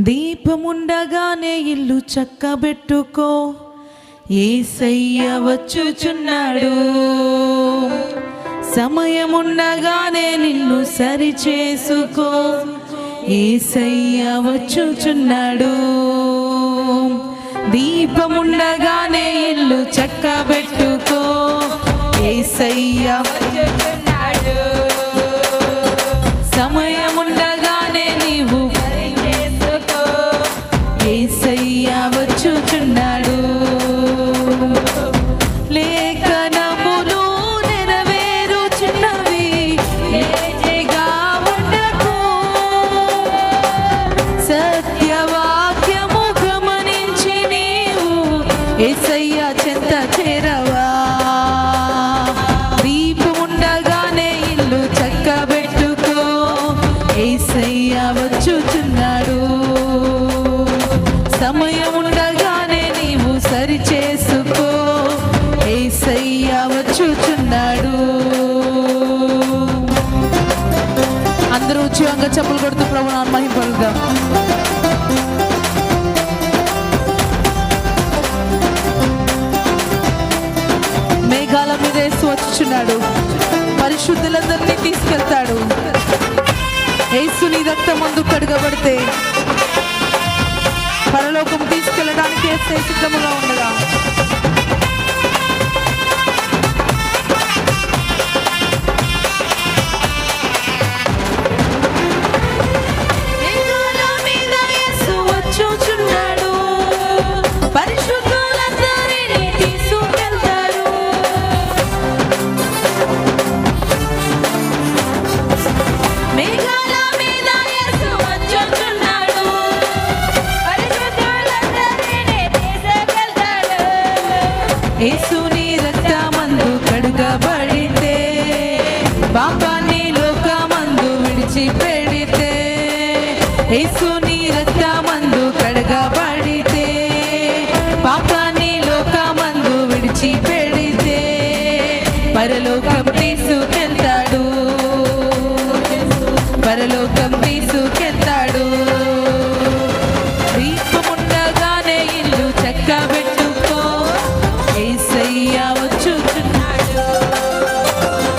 దీపముండగానే ఇల్లు చక్కబెట్టుకో, యేసయ్య వచ్చుచున్నాడు. సమయముండగానే నిన్ను సరిచేసుకో, యేసయ్య వచ్చుచున్నాడు. దీపముండగానే ఇల్లు చక్కబెట్టుకో, యేసయ్య వచ్చుచున్నాడు. సమయముండగానే నీవు సరిచేసుకో, యేసయ్య వచ్చుచున్నాడు. లేఖనములు నెరవేరుచున్నవి, లేజీగా ఉండకు. సత్యవాక్యము గమనించి నీవు యేసయ్య చెంత చేరవా. దీపముండగానే ఇల్లు చక్కబెట్టుకో, యేసయ్య వచ్చుచున్నాడు. సమయముండగానే నీవు సరిచేసుకో, యేసయ్య వచ్చుచున్నాడు. అందరూ ఉద్యోగంగా చెప్పులు కొడుతూ ప్రభువును మహిమపలుకుదాం. మేఘాల మీద యేసు వచ్చుచున్నాడు, పరిశుద్ధులందరినీ తీసుకెళ్తాడు. యేసు నీ రక్తం ముందు కడగబడితే పరలోకం తీసుకెళ్ళడానికి యేసు సిద్ధముగా ఉండగా, యేసుని రక్తమందు కడుగబడితే, పాపాన్ని లోకమందు విడిచిపెడితే. యేసుని రక్తమందు కడుగబడితే, పాపాన్ని లోకమందు విడిచిపెడితే, పరలోకం తీసుకెళ్తాడు, పరలోకం తీసుకెళ్తాడు. దీపముండగానే ఇల్లు చక్కబెట్టుకో, యేసయ్య వచ్చుచున్నాడు.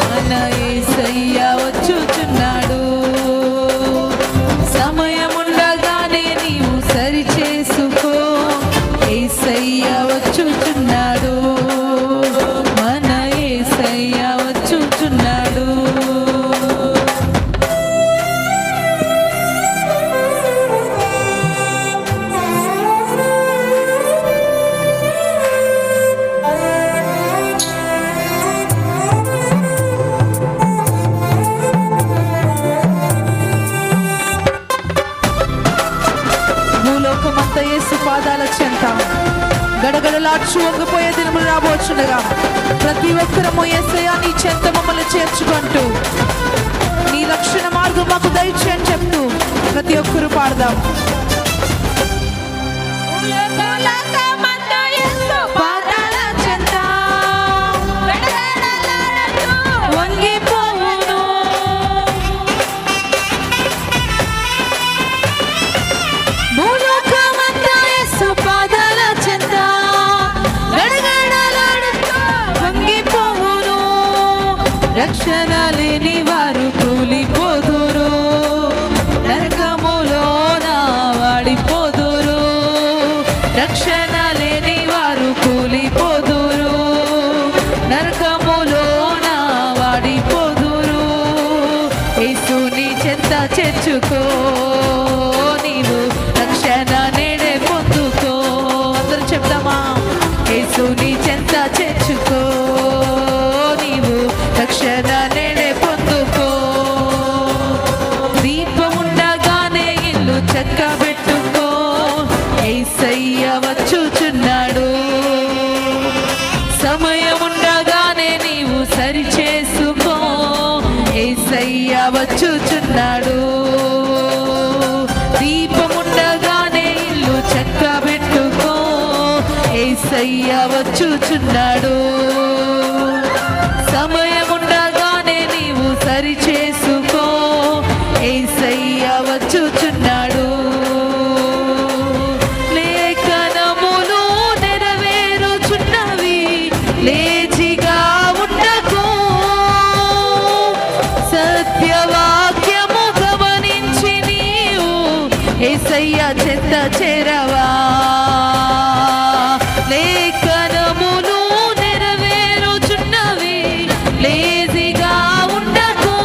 మన యేసయ్య వచ్చుచున్నాడు. సమయముండగానే నీవు సరిచేసుకో, యేసయ్య వచ్చుచున్నాడు. మన యేసయ్య వచ్చుచున్నాడు. భూలోకమంతా యేసు పాదాల చెంత గడగడలాడ్చు వంగిపోయే దినములు రాబోచుండగా, ప్రతి ఒక్కరము యేసయ్య నీ చెంత మమ్మల్ని చేర్చుకుంటూ నీ రక్షణ మార్గం మాకు దయచేయని చెప్తూ ప్రతి ఒక్కరు పాడదాం. రక్షణ లేని వారు కూలిపోదురు, నరకములోన వాడిపోదురు. రక్షణ లేని వారు కూలిపోదురు, నరకములోన వాడిపోదురు. యేసుని చెంత చేర్చుకో, నీవు రక్షణ నేడే పొందుకో. అందరూ చెప్తామా? యేసుని చెంత చేర్చుకో, రక్షణ నేడే పొందుకో. దీపముండగానే ఇల్లు చక్కబెట్టుకో, యేసయ్య వచ్చుచున్నాడు. సమయముండగానే నీవు సరిచేసుకో, యేసయ్య వచ్చుచున్నాడు. దీపముండగానే ఇల్లు చక్కబెట్టుకో, యేసయ్య వచ్చుచున్నాడు. సమయముండగానే నీవు సరిచేసుకో, యేసయ్య వచ్చుచున్నాడు. యేసయ్య చెంత చేరవా, లేఖనములు నెరవేరుచున్నవి, లేజిగా ఉండకు,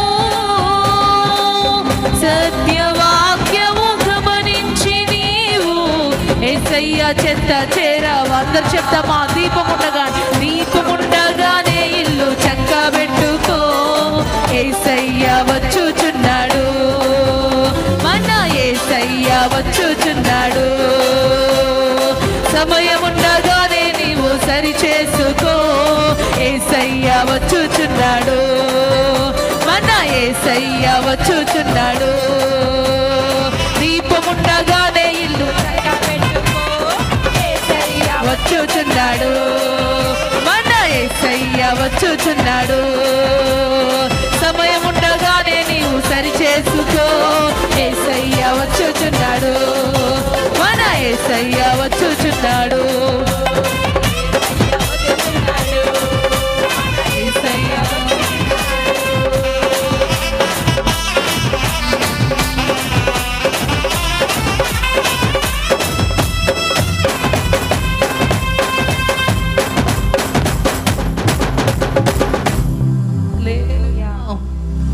సత్యవాక్యము గమనించి నీవు యేసయ్య చెంత చేరవా. అందరు చెప్తామా? దీపముండగానే ఇల్లు చక్కబెట్టుకో, యేసయ్య వచ్చుచున్నాడు, మన యేసయ్య వచ్చుచున్నాడు. సమయముండగానే నీవు సరి చేసుకో, యేసయ్య వచ్చుచున్నాడు, మన యేసయ్య వచ్చుచున్నాడు. దీపముండగానే ఇల్లు వచ్చుచున్నాడు, మన యేసయ్య వచ్చుచున్నాడు.